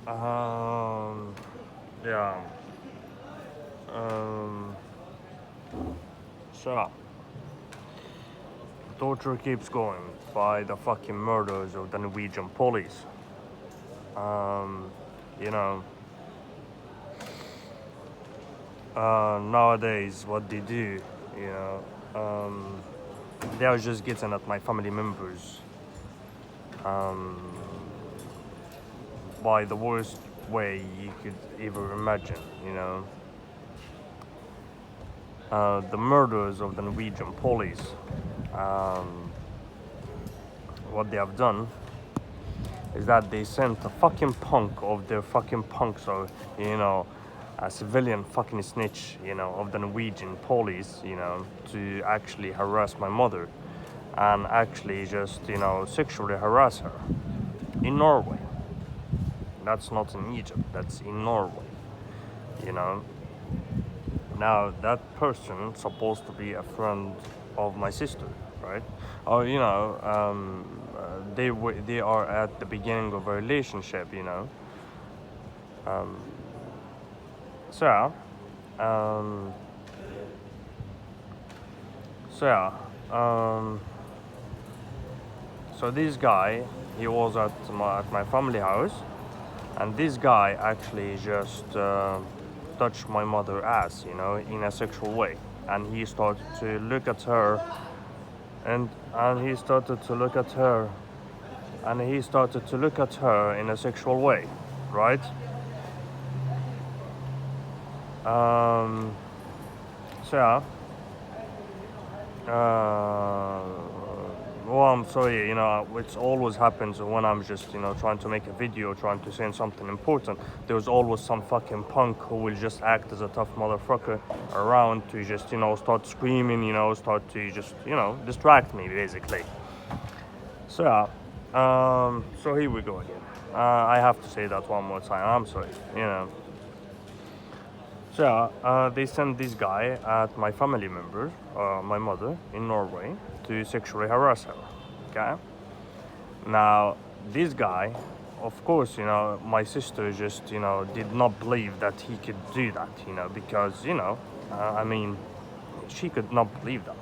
Um, yeah. Um, so, torture keeps going by the fucking murders of the Norwegian police. Um, you know, nowadays what they do, you know, they are just getting at my family members um, by the worst way you could ever imagine, you know. The murders of the Norwegian police, um, what they have done is that they sent a fucking punk of their fucking punk, so, you know, a civilian fucking snitch, you know, of the Norwegian police, you know, to actually harass my mother and actually just, you know, sexually harass her in Norway. That's not in Egypt, that's in Norway, you know. Now, that person supposed to be a friend of my sister, right? Or, you know, they are at the beginning of a relationship, you know. Um, so, yeah, um, so yeah, um, so this guy, he was at my family house, and this guy actually just touched my mother ass, you know, in a sexual way, and he started to look at her, and he started to look at her, and he started to look at her in a sexual way, right? Um, so yeah. Uh, well, I'm sorry, you know, it always happens when I'm just, you know, trying to make a video, trying to say something important. There's always some fucking punk who will just act as a tough motherfucker around to just, you know, start screaming, you know, start to just, you know, distract me, basically. So, yeah. So here we go again. I have to say that one more time. I'm sorry, you know. So they sent this guy at my family member, my mother, in Norway, to sexually harass her. Okay. Now this guy, of course, you know, my sister just, you know, did not believe that he could do that, you know, because, you know, I mean, she could not believe that.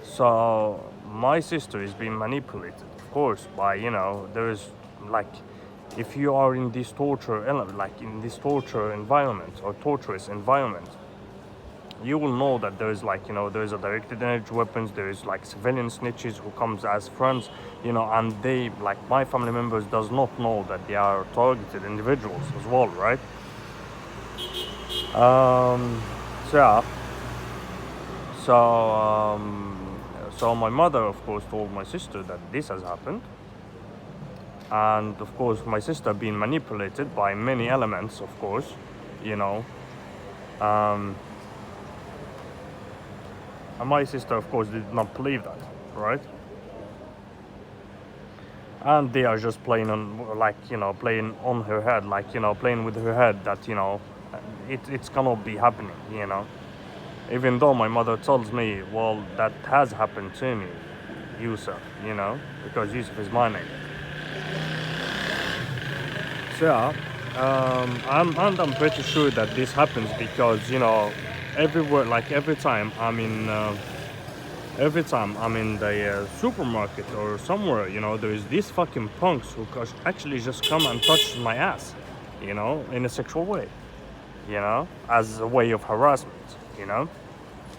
So my sister is being manipulated, of course, by, you know, there is like, if you are in this like in this torture environment or torturous environment, you will know that there is, like, you know, there is a directed energy weapons, there is like civilian snitches who comes as friends, you know, and they, like, my family members does not know that they are targeted individuals as well, right? So yeah, so so my mother, of course, told my sister that this has happened, and of course my sister being manipulated by many elements, of course, you know. um, and my sister, of course, did not believe that, right? And they are just playing on, like, you know, playing on her head, like, you know, playing with her head that, you know, it's gonna be happening, you know. Even though my mother tells me, well, that has happened to me, Yusuf, you know, because Yusuf is my name. So yeah, I'm pretty sure that this happens because, you know, everywhere, like every time I'm in the supermarket or somewhere, you know, there's these fucking punks who actually just come and touch my ass, you know, in a sexual way, you know, as a way of harassment, you know,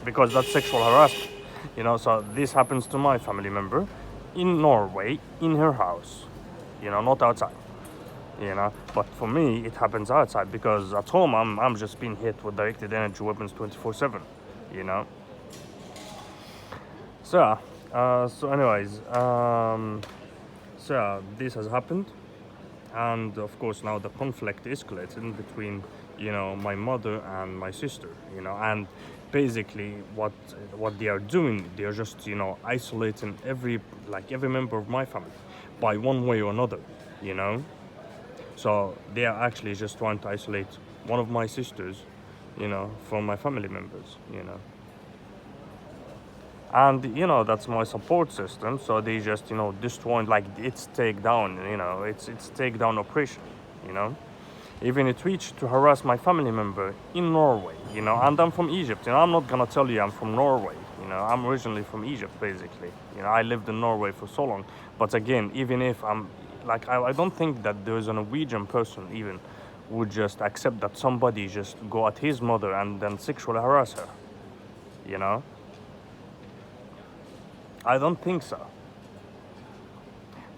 because that's sexual harassment, you know. So this happens to my family member in Norway, in her house, you know, not outside, you know. But for me, it happens outside because at home I'm just being hit with directed energy weapons 24/7, you know. So, so anyways, so this has happened, and of course now the conflict escalated between, you know, my mother and my sister, you know, and basically what they are doing, they are just, you know, isolating every member of my family by one way or another, you know. So they are actually just trying to isolate one of my sisters, you know, from my family members, you know. And you know, that's my support system. So they just, you know, destroying, like, it's takedown, you know, it's takedown operation, you know. Even it reached to harass my family member in Norway, you know, and I'm from Egypt. You know, I'm not gonna tell you I'm from Norway. You know, I'm originally from Egypt, basically. You know, I lived in Norway for so long. But again, even if I'm, like, I don't think that there's a Norwegian person even would just accept that somebody just go at his mother and then sexually harass her. You know, I don't think so.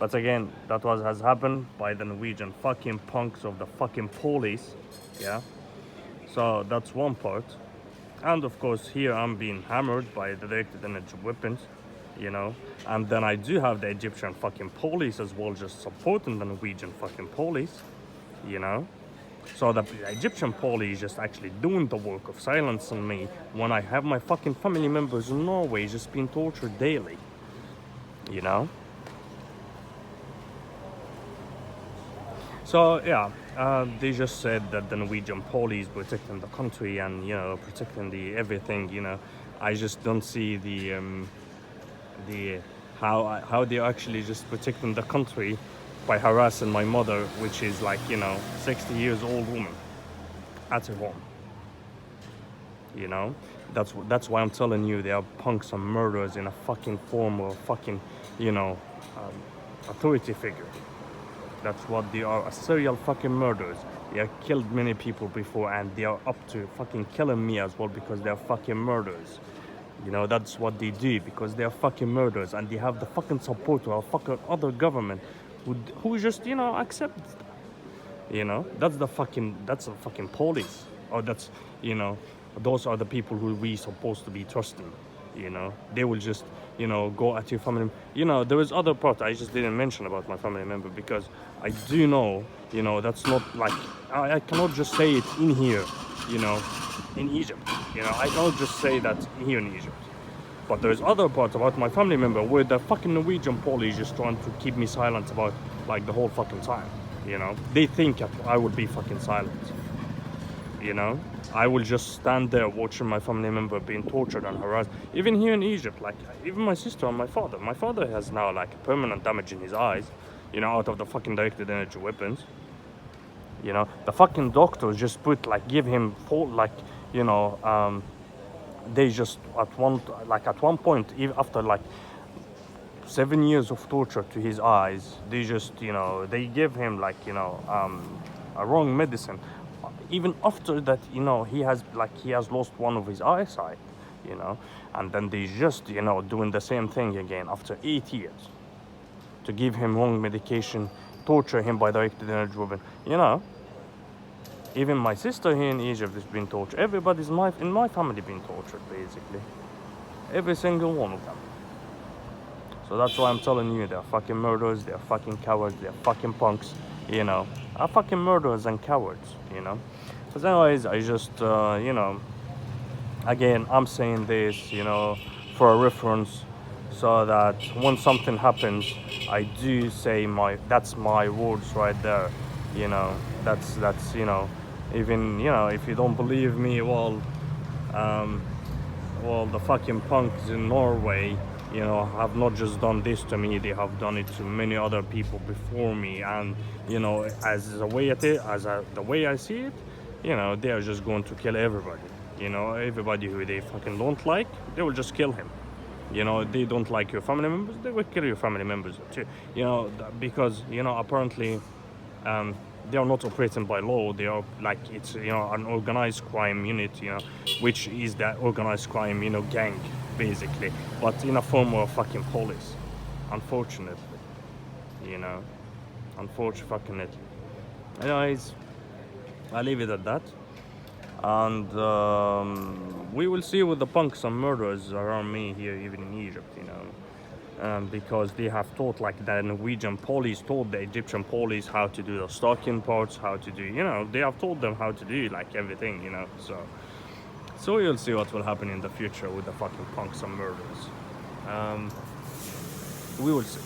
But again, that was has happened by the Norwegian fucking punks of the fucking police. Yeah. So that's one part. And of course, here I'm being hammered by the directed energy weapons, you know. And then I do have the Egyptian fucking police as well, just supporting the Norwegian fucking police, you know. So the Egyptian police just actually doing the work of silencing me when I have my fucking family members in Norway just being tortured daily, you know. So yeah, they just said that the Norwegian police protecting the country and, you know, protecting the everything. You know, I just don't see the how they're actually just protecting the country by harassing my mother, which is like, you know, 60 years old woman at her home. You know, that's why I'm telling you they are punks and murderers in a fucking form of fucking, you know, authority figure. That's what they are, a serial fucking murderers. They have killed many people before and they are up to fucking killing me as well because they are fucking murderers. You know, that's what they do because they are fucking murderers and they have the fucking support of a fucking other government who just, you know, accept it. You know, that's the fucking police. Or that's, you know, those are the people who we supposed to be trusting. You know, they will just, you know, go at your family. You know, there is other part I just didn't mention about my family member because I do know, you know, that's not like, I cannot just say it in here, you know, in Egypt. You know, I cannot just say that here in Egypt. But there's other parts about my family member where the fucking Norwegian police just trying to keep me silent about, like, the whole fucking time. You know, they think I would be fucking silent. You know, I will just stand there watching my family member being tortured and harassed. Even here in Egypt, like, even my sister and my father. My father has now, like, permanent damage in his eyes, you know, out of the fucking directed energy weapons. You know, the fucking doctors just give him full, like, you know, they just at one point, even after like 7 years of torture to his eyes, they just, you know, they give him, like, you know, a wrong medicine. Even after that, you know, he has lost one of his eyesight, you know, and then they just, you know, doing the same thing again after 8 years to give him wrong medication, torture him by directed energy weapon, you know. Even my sister here in Egypt is being tortured. Everybody's in my family being tortured, basically. Every single one of them. So that's why I'm telling you, they're fucking murderers, they're fucking cowards, they're fucking punks, you know. Are fucking murderers and cowards, you know. But anyways, I just, you know, again, I'm saying this, you know, for a reference, so that when something happens, I do say that's my words right there, you know. That's you know, even, you know, if you don't believe me, well, the fucking punks in Norway, you know, have not just done this to me, they have done it to many other people before me. And, you know, the way I see it, you know, they are just going to kill everybody. You know, everybody who they fucking don't like, they will just kill him. You know, they don't like your family members, they will kill your family members too. You know, because, you know, apparently, they are not operating by law. They are, like, it's, you know, an organized crime unit, you know, which is that organized crime, you know, gang, basically, but in a form of fucking police, unfortunately, you know, unfortunately. Anyways, I leave it at that, and we will see with the punks and murderers around me here, even in Egypt, you know. Because they have taught, like, the Norwegian police taught the Egyptian police how to do the stalking parts, how to do, you know, they have told them how to do, like, everything, you know. So you'll see what will happen in the future with the fucking punks and murderers. We will see.